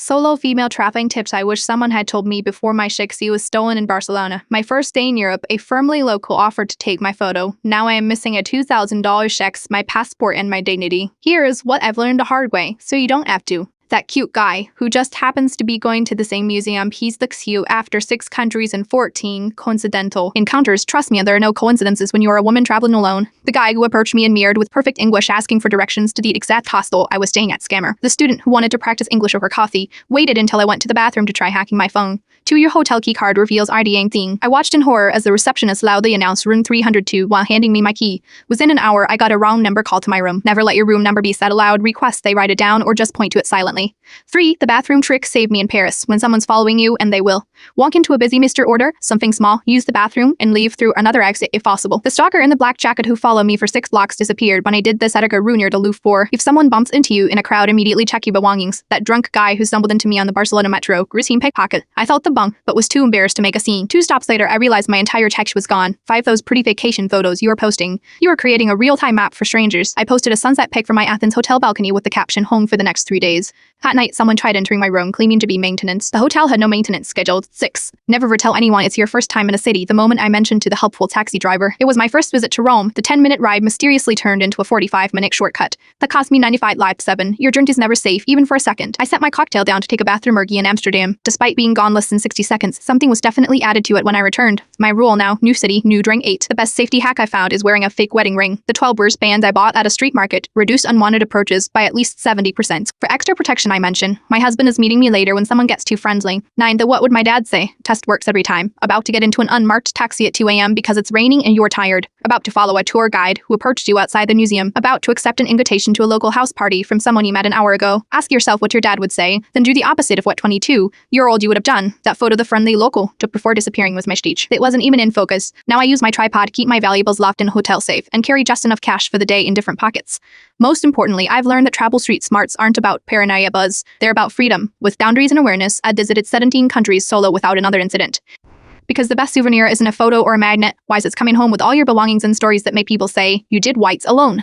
Solo female traveling tips I wish someone had told me before my Shixie was stolen in Barcelona. My first day in Europe, a firmly local offered to take my photo. Now I am missing a $2,000 Shex, my passport, and my dignity. Here is what I've learned the hard way, so you don't have to. That cute guy, who just happens to be going to the same museum he's the you after 6 countries and 14 coincidental encounters. Trust me, there are no coincidences when you are a woman traveling alone. The guy who approached me and mirrored with perfect English asking for directions to the exact hostel I was staying at scammer. The student who wanted to practice English over coffee waited until I went to the bathroom to try hacking my phone. To your hotel key card reveals IDing thing. I watched in horror as the receptionist loudly announced room 302 while handing me my key. Within an hour, I got a wrong number called to my room. Never let your room number be said aloud. Request they write it down or just point to it silently. 3. The bathroom trick saved me in Paris. When someone's following you, and they will, walk into a busy Mr. Order, something small, use the bathroom, and leave through another exit if possible. The stalker in the black jacket who followed me for 6 blocks disappeared when I did this at a garou near the Louvre 4. If someone bumps into you in a crowd, immediately check your belongings. That drunk guy who stumbled into me on the Barcelona metro, routine pickpocket. I felt the bunk, but was too embarrassed to make a scene. 2 stops later, I realized my entire text was gone. 5. Those pretty vacation photos you are posting. You are creating a real-time map for strangers. I posted a sunset pic from my Athens hotel balcony with the caption, home for the next 3 days. At night, someone tried entering my room, claiming to be maintenance. The hotel had no maintenance scheduled. 6. Never tell anyone it's your first time in a city. The moment I mentioned to the helpful taxi driver, it was my first visit to Rome. The 10-minute ride mysteriously turned into a 45-minute shortcut. That cost me 95 lives. 7. Your drink is never safe, even for a second. I set my cocktail down to take a bathroom ergie in Amsterdam. Despite being gone less than 60 seconds, something was definitely added to it when I returned. My rule now, new city, new drink. 8. The best safety hack I found is wearing a fake wedding ring. The 12 wristbands I bought at a street market reduced unwanted approaches by at least 70%. For extra protection I mention, my husband is meeting me later when someone gets too friendly. 9. The what would my dad say? Test works every time. About to get into an unmarked taxi at 2 a.m. because it's raining and you're tired. About to follow a tour guide who approached you outside the museum. About to accept an invitation to a local house party from someone you met an hour ago. Ask yourself what your dad would say, then do the opposite of what 22-year-old you would have done. That photo the friendly local took before disappearing was my stitch. It wasn't even in focus. Now I use my tripod, keep my valuables locked in a hotel safe, and carry just enough cash for the day in different pockets. Most importantly, I've learned that travel street smarts aren't about paranoia buzz. They're about freedom. With boundaries and awareness, I visited 17 countries solo without another incident. Because the best souvenir isn't a photo or a magnet, wise it's coming home with all your belongings and stories that make people say, you did whites alone.